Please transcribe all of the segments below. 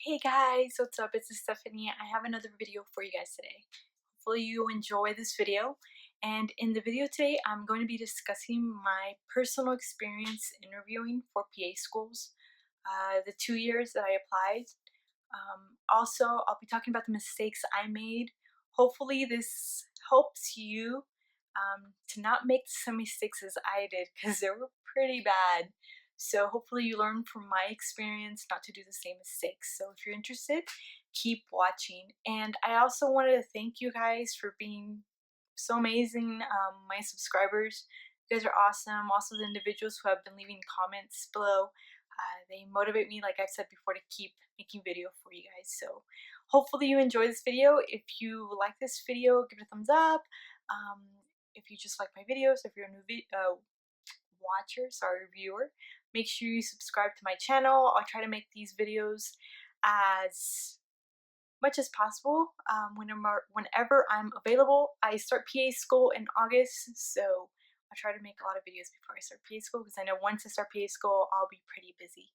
Hey guys, what's up? It's Stephanie. I have another video for you guys today. Hopefully you enjoy this video. And in the video today, I'm going to be discussing my personal experience interviewing for PA schools, the 2 years that I applied. Also, I'll be talking about the mistakes I made. Hopefully this helps you to not make the same mistakes as I did because they were pretty bad. So hopefully you learn from my experience not to do the same mistakes. So if you're interested, keep watching. And I also wanted to thank you guys for being so amazing, my subscribers. You guys are awesome. Also the individuals who have been leaving comments below. They motivate me, like I've said before, to keep making video for you guys. So hopefully you enjoy this video. If you like this video, give it a thumbs up. If you just like my videos, if you're a new viewer, make sure you subscribe to my channel. I'll try to make these videos as much as possible whenever I'm available. I start PA school in August, so I'll try to make a lot of videos before I start PA school because I know once I start PA school, I'll be pretty busy.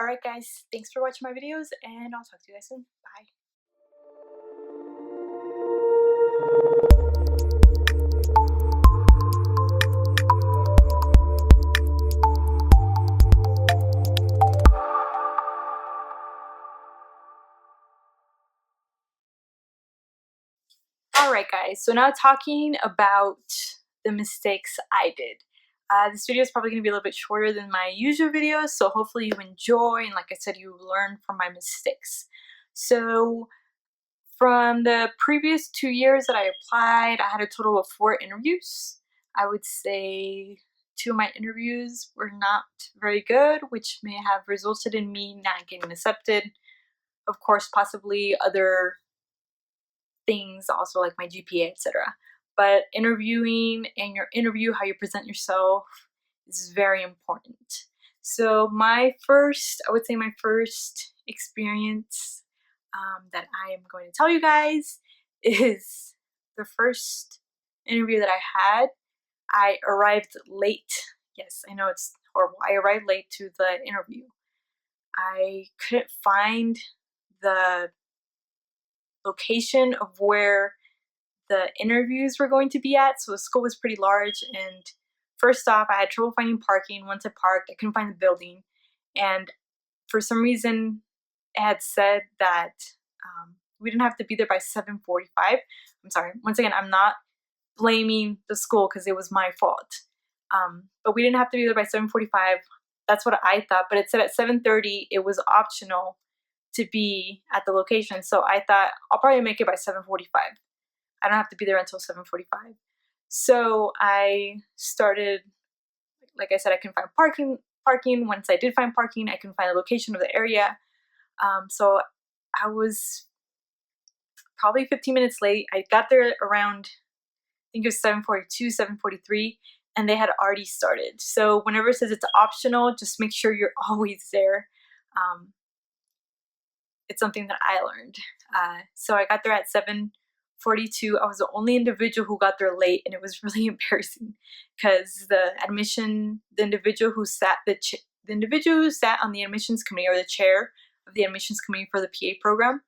Alright guys, thanks for watching my videos and I'll talk to you guys soon. Bye. Alright guys, so now talking about the mistakes I did. This video is probably going to be a little bit shorter than my usual videos, so hopefully you enjoy and like I said, you learn from my mistakes. So from the previous 2 years that I applied, I had a total of 4 interviews. I would say 2 of my interviews were not very good, which may have resulted in me not getting accepted. Of course, possibly other things also like my GPA, etc. But interviewing and your interview, how you present yourself, is very important. So I would say my first experience that I am going to tell you guys is the first interview that I had. I arrived late. Yes, I know it's horrible. I arrived late to the interview. I couldn't find the location of where the interviews were going to be at. So the school was pretty large, and first off, I had trouble finding parking. Once I parked, I couldn't find the building, and for some reason it had said that we didn't have to be there by 7:45. I'm sorry, once again, I'm not blaming the school because it was my fault, but we didn't have to be there by 7:45. That's what I thought, but it said at 7:30 it was optional to be at the location, so I thought I'll probably make it by 7:45. I don't have to be there until 7:45. So I started, like I said, I couldn't find parking. Once I did find parking, I couldn't find the location of the area. So I was probably 15 minutes late. I got there around, I think it was 7:42, 7:43, and they had already started. So whenever it says it's optional, just make sure you're always there. It's something that I learned. So I got there at 7:42. I was the only individual who got there late, and it was really embarrassing because the individual who sat on the admissions committee, or the chair of the admissions committee for the PA program,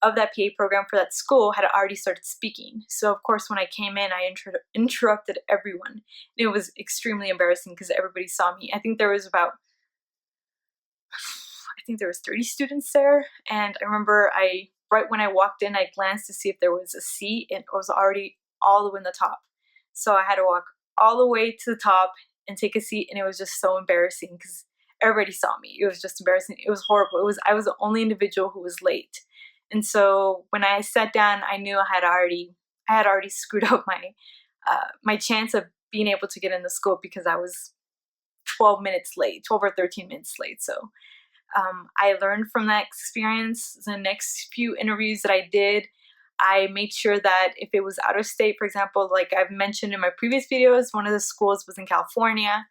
for that school, had already started speaking. So of course when I came in, I interrupted everyone. It was extremely embarrassing because everybody saw me. I think there was 30 students there, and I remember right when I walked in, I glanced to see if there was a seat, and it was already all the way in the top. So I had to walk all the way to the top and take a seat, and it was just so embarrassing because everybody saw me. It was just embarrassing. It was horrible. I was the only individual who was late. And so when I sat down, I knew I had already screwed up my chance of being able to get in the school because I was 12 or 13 minutes late. So I learned from that experience. The next few interviews that I did, I made sure that if it was out of state, for example, like I've mentioned in my previous videos, one of the schools was in California.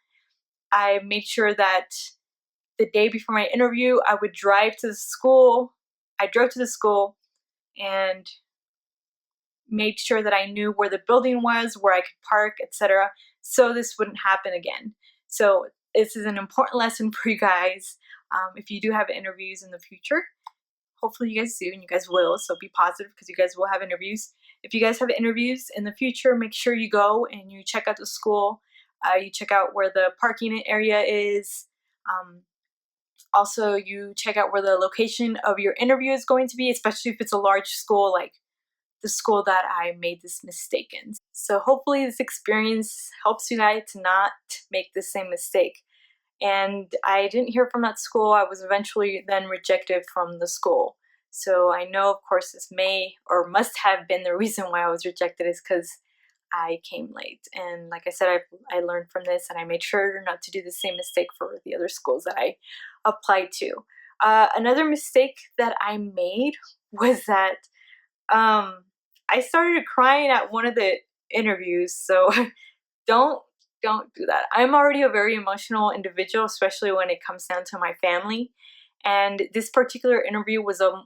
I made sure that the day before my interview, I would drive to the school. I drove to the school and made sure that I knew where the building was, where I could park, etc., so this wouldn't happen again. So this is an important lesson for you guys if you do have interviews in the future. hopefully you guys do, and you guys will, so be positive because you guys will have interviews. If you guys have interviews in the future, make sure you go and you check out the school. You check out where the parking area is. Also, you check out where the location of your interview is going to be, especially if it's a large school like the school that I made this mistake in. So hopefully this experience helps you guys to not make the same mistake. And I didn't hear from that school. I was eventually then rejected from the school. So I know, of course, this may or must have been the reason why I was rejected is because I came late. And like I said, I learned from this and I made sure not to do the same mistake for the other schools that I applied to. Another mistake that I made was that I started crying at one of the interviews. So don't do that. I'm already a very emotional individual, especially when it comes down to my family. And this particular interview was an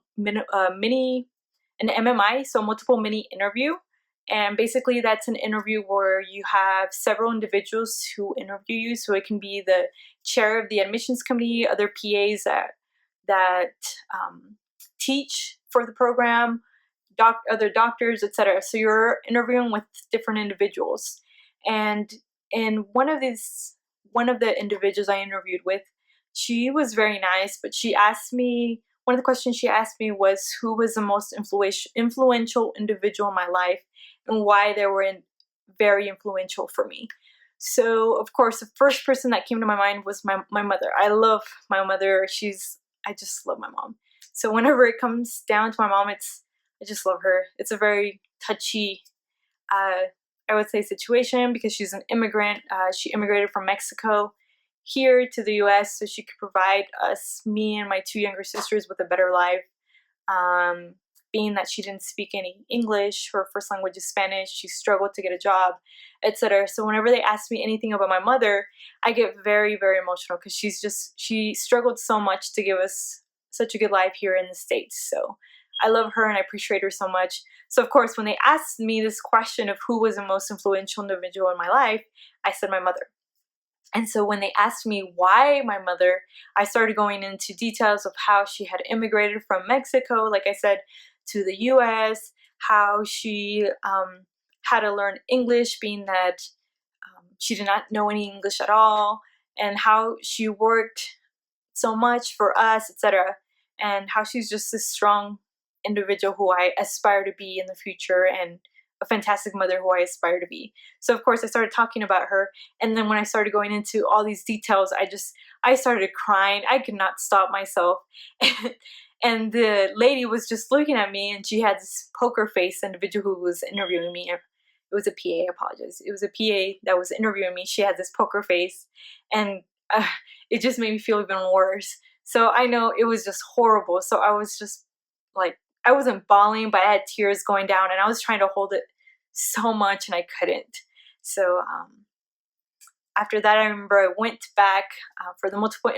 MMI, so multiple mini interview. And basically that's an interview where you have several individuals who interview you. So it can be the chair of the admissions committee, other PAs that teach for the program, other doctors, etc. So you're interviewing with different individuals. And one of the individuals I interviewed with, she was very nice, but she asked me, one of the questions she asked me was who was the most influential individual in my life and why they were very influential for me. So of course the first person that came to my mind was my mother. I love my mother. I just love my mom. So whenever it comes down to my mom, I just love her. It's a very touchy, I would say, situation because she's an immigrant. She immigrated from Mexico here to the US so she could provide me and my two younger sisters with a better life. Being that she didn't speak any English, her first language is Spanish, she struggled to get a job, etc. So whenever they ask me anything about my mother, I get very, very emotional because she struggled so much to give us such a good life here in the States. So I love her and I appreciate her so much. So of course, when they asked me this question of who was the most influential individual in my life, I said my mother. And so when they asked me why my mother, I started going into details of how she had immigrated from Mexico, like I said, to the US, how she had to learn English, being that she did not know any English at all, and how she worked so much for us, etc. And how she's just this strong individual who I aspire to be in the future, and a fantastic mother who I aspire to be. So of course I started talking about her, and then when I started going into all these details, I started crying. I could not stop myself. And the lady was just looking at me, and she had this poker face individual who was interviewing me. It was a PA, I apologize. It was a PA that was interviewing me. She had this poker face, and it just made me feel even worse. So I know it was just horrible. So I was just like, I wasn't bawling, but I had tears going down, and I was trying to hold it so much, and I couldn't. So after that, I remember I went back for the multiple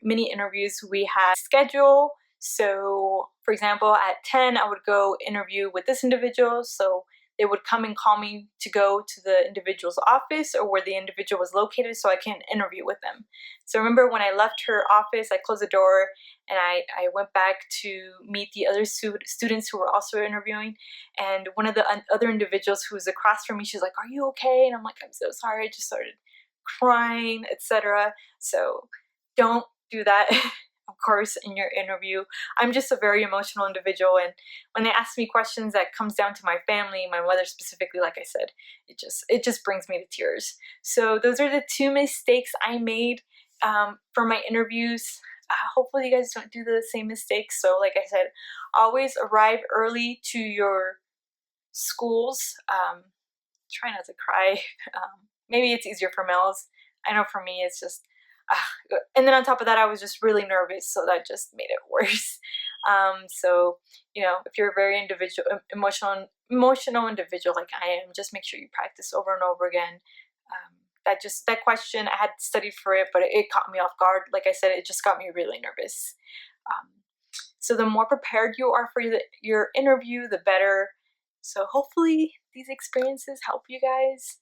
mini interviews we had scheduled. So for example, at 10, I would go interview with this individual. So they would come and call me to go to the individual's office or where the individual was located so I can interview with them. So remember when I left her office, I closed the door and I went back to meet the other students who were also interviewing. And one of the other individuals who was across from me, she's like, "Are you okay?" And I'm like, "I'm so sorry." I just started crying, etc. So don't do that. Of course, in your interview. I'm just a very emotional individual, and when they ask me questions that comes down to my family, my mother specifically, like I said, it just brings me to tears. So those are the two mistakes I made for my interviews. Hopefully you guys don't do the same mistakes. So like I said, always arrive early to your schools. Try not to cry. Maybe it's easier for males. I know for me it's just and then on top of that, I was just really nervous, so that just made it worse. So you know, if you're a very emotional individual like I am, just make sure you practice over and over again. That question, I had studied for it, but it caught me off guard. Like I said, it just got me really nervous. So the more prepared you are for your interview, the better. So hopefully these experiences help you guys.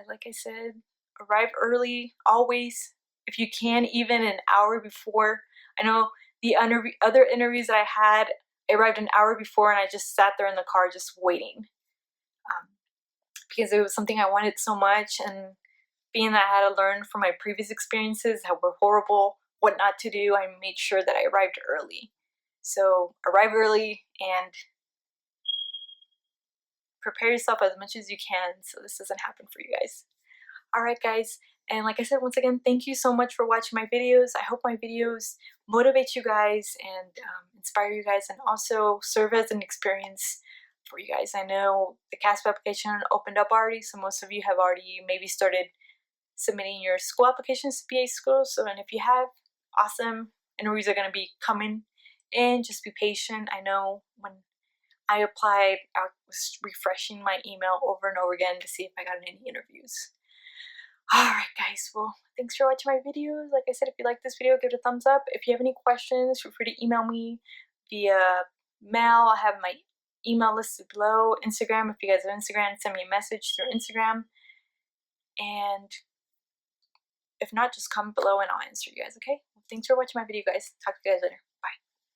Like I said, arrive early always. If you can, even an hour before. I know The other interviews that I had, I arrived an hour before and I just sat there in the car just waiting, because it was something I wanted so much, and being that I had to learn from my previous experiences that were horrible, what not to do, I made sure that I arrived early. So arrive early and prepare yourself as much as you can so this doesn't happen for you guys. Alright guys, and like I said, once again, thank you so much for watching my videos. I hope my videos motivate you guys and inspire you guys, and also serve as an experience for you guys. I know the CASP application opened up already, so most of you have already maybe started submitting your school applications to PA schools. So, and if you have, awesome. Interviews are going to be coming in. Just be patient. I know when I applied, I was refreshing my email over and over again to see if I got any interviews. Alright guys, well, thanks for watching my videos. Like I said, if you like this video, give it a thumbs up. If you have any questions, feel free to email me via mail. I have my email listed below. Instagram, if you guys have Instagram, send me a message through Instagram. And if not, just comment below and I'll answer you guys, okay? Well, thanks for watching my video, guys. Talk to you guys later.